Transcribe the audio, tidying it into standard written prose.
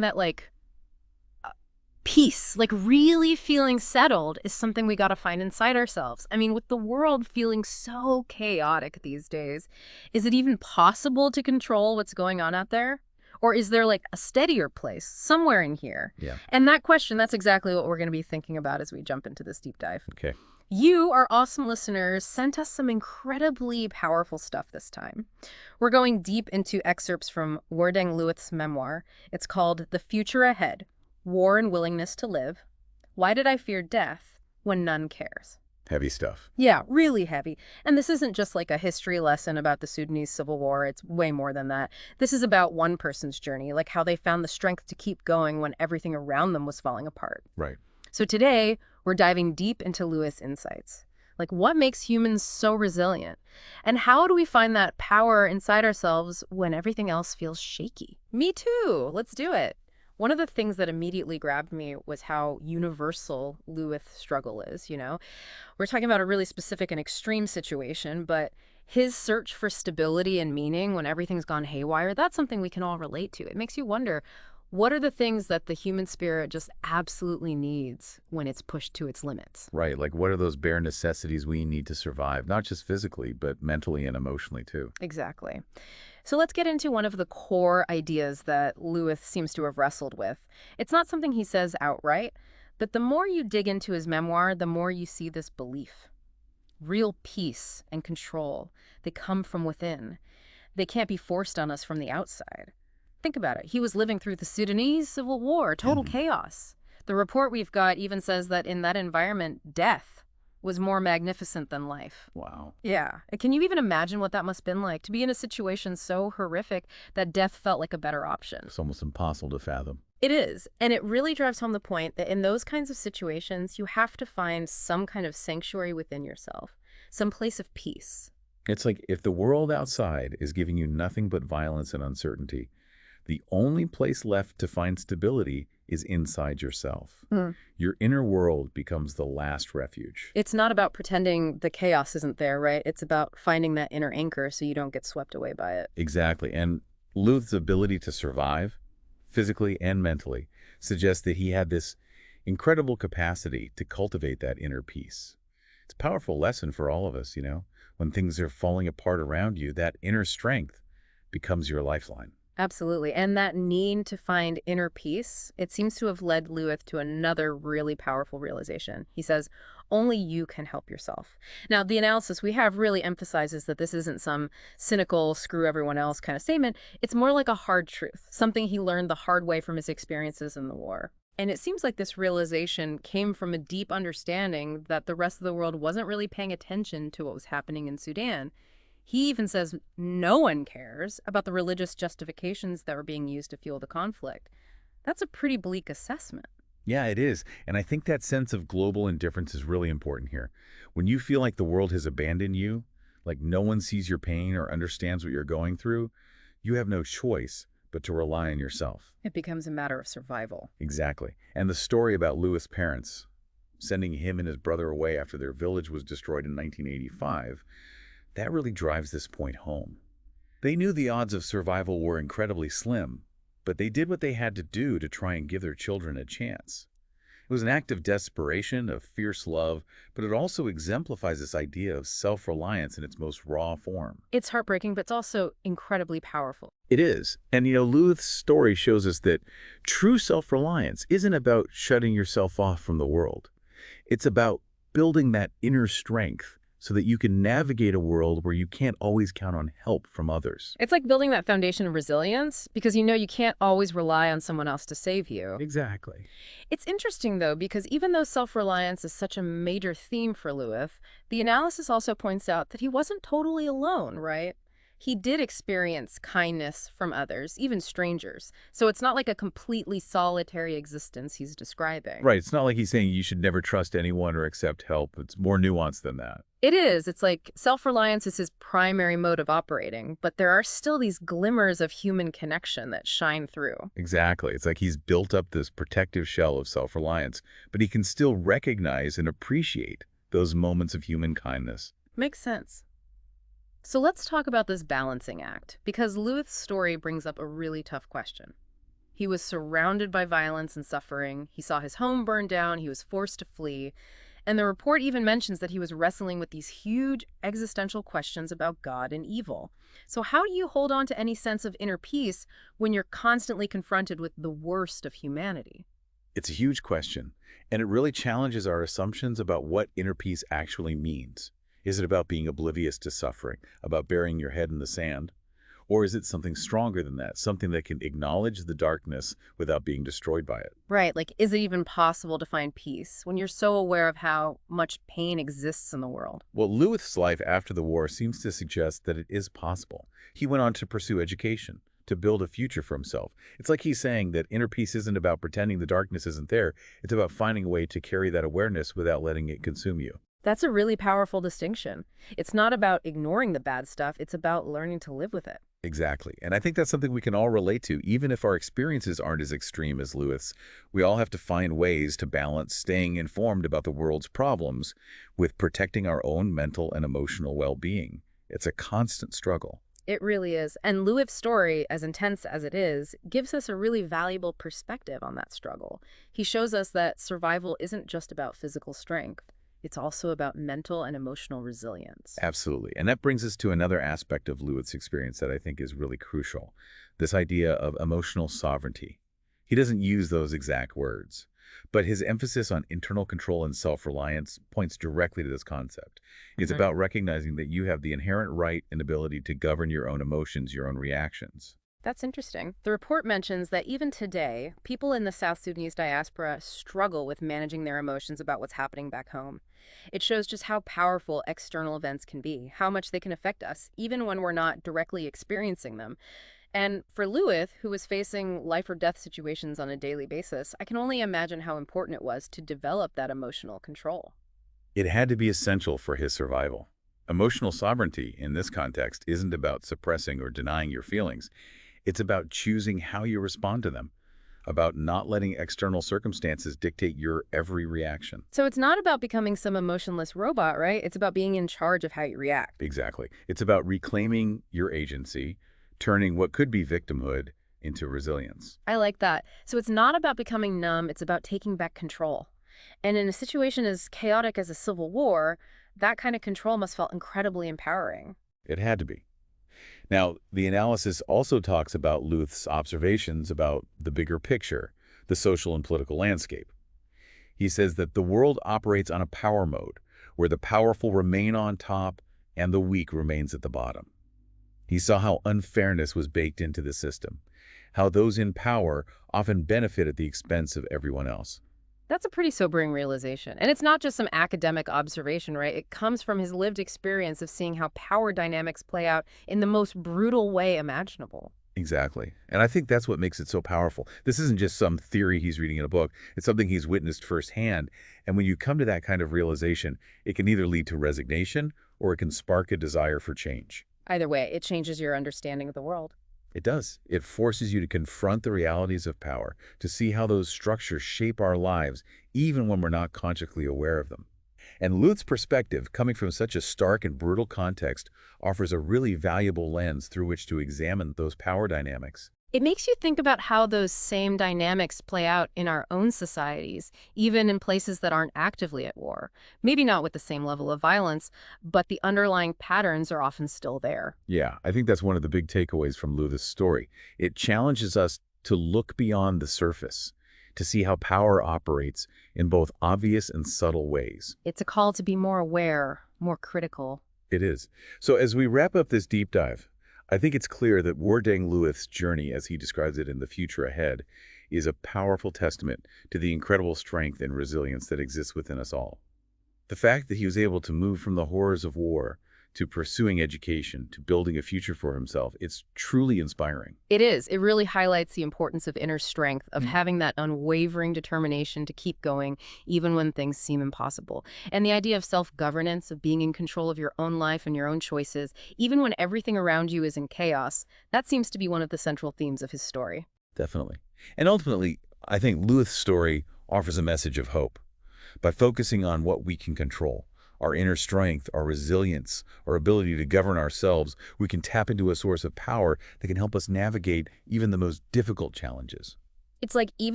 That, peace, really feeling settled is something we got to find inside ourselves. I mean, with the world feeling so chaotic these days, is it even possible to control what's going on out there? Or is there a steadier place somewhere in here? Yeah. And that question, that's exactly what we're going to be thinking about as we jump into this deep dive. Okay. You, our awesome listeners, sent us some incredibly powerful stuff this time. We're going deep into excerpts from Wur Deng Lueth's memoir. It's called The Future Ahead: War and Willingness to Live. Why Did I Fear Death When None Cares? Heavy stuff. Yeah, really heavy. And this isn't just a history lesson about the Sudanese Civil War. It's way more than that. This is about one person's journey, how they found the strength to keep going when everything around them was falling apart. Right. So today, we're diving deep into Lueth's insights. What makes humans so resilient? And how do we find that power inside ourselves when everything else feels shaky? Me too. Let's do it. One of the things that immediately grabbed me was how universal Lueth's struggle is, We're talking about a really specific and extreme situation, but his search for stability and meaning when everything's gone haywire, that's something we can all relate to. It makes you wonder, what are the things that the human spirit just absolutely needs when it's pushed to its limits? Right. What are those bare necessities we need to survive, not just physically, but mentally and emotionally too? Exactly. So let's get into one of the core ideas that Lueth seems to have wrestled with. It's not something he says outright, but the more you dig into his memoir, the more you see this belief. Real peace and control, they come from within. They can't be forced on us from the outside. Think about it. He was living through the Sudanese Civil War, total chaos. The report we've got even says that in that environment, death was more magnificent than life. Wow. Yeah. Can you even imagine what that must have been like, to be in a situation so horrific that death felt like a better option? It's almost impossible to fathom. It is. And it really drives home the point that in those kinds of situations, you have to find some kind of sanctuary within yourself, some place of peace. It's like if the world outside is giving you nothing but violence and uncertainty, the only place left to find stability is inside yourself. Your inner world becomes the last refuge. It's not about pretending the chaos isn't there, right? It's about finding that inner anchor so you don't get swept away by it. Exactly. And Lueth's ability to survive, physically and mentally, suggests that he had this incredible capacity to cultivate that inner peace. It's a powerful lesson for all of us, When things are falling apart around you, that inner strength becomes your lifeline. Absolutely. And that need to find inner peace, it seems to have led Lueth to another really powerful realization. He says, only you can help yourself. Now, the analysis we have really emphasizes that this isn't some cynical, screw everyone else kind of statement. It's more like a hard truth, something he learned the hard way from his experiences in the war. And it seems like this realization came from a deep understanding that the rest of the world wasn't really paying attention to what was happening in Sudan. He even says no one cares about the religious justifications that were being used to fuel the conflict. That's a pretty bleak assessment. Yeah, it is. And I think that sense of global indifference is really important here. When you feel like the world has abandoned you, like no one sees your pain or understands what you're going through, you have no choice but to rely on yourself. It becomes a matter of survival. Exactly. And the story about Lueth's parents sending him and his brother away after their village was destroyed in 1985, that really drives this point home. They knew the odds of survival were incredibly slim, but they did what they had to do to try and give their children a chance. It was an act of desperation, of fierce love, but it also exemplifies this idea of self-reliance in its most raw form. It's heartbreaking, but it's also incredibly powerful. It is. And, Lueth's story shows us that true self-reliance isn't about shutting yourself off from the world. It's about building that inner strength so that you can navigate a world where you can't always count on help from others. It's like building that foundation of resilience because you can't always rely on someone else to save you. Exactly. It's interesting, though, because even though self-reliance is such a major theme for Lueth, the analysis also points out that he wasn't totally alone, right? He did experience kindness from others, even strangers. So it's not like a completely solitary existence he's describing. Right. It's not like he's saying you should never trust anyone or accept help. It's more nuanced than that. It is. It's like self-reliance is his primary mode of operating, but there are still these glimmers of human connection that shine through. Exactly. It's like he's built up this protective shell of self-reliance, but he can still recognize and appreciate those moments of human kindness. Makes sense. So let's talk about this balancing act, because Lueth's story brings up a really tough question. He was surrounded by violence and suffering. He saw his home burn down. He was forced to flee. And the report even mentions that he was wrestling with these huge existential questions about God and evil. So how do you hold on to any sense of inner peace when you're constantly confronted with the worst of humanity? It's a huge question, and it really challenges our assumptions about what inner peace actually means. Is it about being oblivious to suffering, about burying your head in the sand? Or is it something stronger than that, something that can acknowledge the darkness without being destroyed by it? Right, like is it even possible to find peace when you're so aware of how much pain exists in the world? Well, Lueth's life after the war seems to suggest that it is possible. He went on to pursue education, to build a future for himself. It's like he's saying that inner peace isn't about pretending the darkness isn't there. It's about finding a way to carry that awareness without letting it consume you. That's a really powerful distinction. It's not about ignoring the bad stuff, it's about learning to live with it. Exactly. And I think that's something we can all relate to, even if our experiences aren't as extreme as Lueth's. We all have to find ways to balance staying informed about the world's problems with protecting our own mental and emotional well-being. It's a constant struggle. It really is. And Lueth's story, as intense as it is, gives us a really valuable perspective on that struggle. He shows us that survival isn't just about physical strength. It's also about mental and emotional resilience. Absolutely. And that brings us to another aspect of Lueth's experience that I think is really crucial, this idea of emotional sovereignty. He doesn't use those exact words, but his emphasis on internal control and self-reliance points directly to this concept. It's about recognizing that you have the inherent right and ability to govern your own emotions, your own reactions. That's interesting. The report mentions that even today, people in the South Sudanese diaspora struggle with managing their emotions about what's happening back home. It shows just how powerful external events can be, how much they can affect us, even when we're not directly experiencing them. And for Lueth, who was facing life or death situations on a daily basis, I can only imagine how important it was to develop that emotional control. It had to be essential for his survival. Emotional sovereignty, in this context, isn't about suppressing or denying your feelings. It's about choosing how you respond to them, about not letting external circumstances dictate your every reaction. So it's not about becoming some emotionless robot, right? It's about being in charge of how you react. Exactly. It's about reclaiming your agency, turning what could be victimhood into resilience. I like that. So it's not about becoming numb, it's about taking back control. And in a situation as chaotic as a civil war, that kind of control must feel incredibly empowering. It had to be. Now, the analysis also talks about Lueth's observations about the bigger picture, the social and political landscape. He says that the world operates on a power mode, where the powerful remain on top and the weak remains at the bottom. He saw how unfairness was baked into the system, how those in power often benefit at the expense of everyone else. That's a pretty sobering realization. And it's not just some academic observation, right? It comes from his lived experience of seeing how power dynamics play out in the most brutal way imaginable. Exactly. And I think that's what makes it so powerful. This isn't just some theory he's reading in a book. It's something he's witnessed firsthand. And when you come to that kind of realization, it can either lead to resignation or it can spark a desire for change. Either way, it changes your understanding of the world. It does. It forces you to confront the realities of power, to see how those structures shape our lives, even when we're not consciously aware of them. And Lueth's perspective, coming from such a stark and brutal context, offers a really valuable lens through which to examine those power dynamics. It makes you think about how those same dynamics play out in our own societies, even in places that aren't actively at war. Maybe not with the same level of violence, but the underlying patterns are often still there. Yeah, I think that's one of the big takeaways from Lueth's story. It challenges us to look beyond the surface, to see how power operates in both obvious and subtle ways. It's a call to be more aware, more critical. It is. So as we wrap up this deep dive, I think it's clear that Wur Deng Lueth's journey, as he describes it in The Future Ahead, is a powerful testament to the incredible strength and resilience that exists within us all. The fact that he was able to move from the horrors of war to pursuing education, to building a future for himself, it's truly inspiring. It is. It really highlights the importance of inner strength, of having that unwavering determination to keep going, even when things seem impossible. And the idea of self-governance, of being in control of your own life and your own choices, even when everything around you is in chaos, that seems to be one of the central themes of his story. Definitely. And ultimately, I think Lueth's story offers a message of hope. By focusing on what we can control, our inner strength, our resilience, our ability to govern ourselves, we can tap into a source of power that can help us navigate even the most difficult challenges. It's like even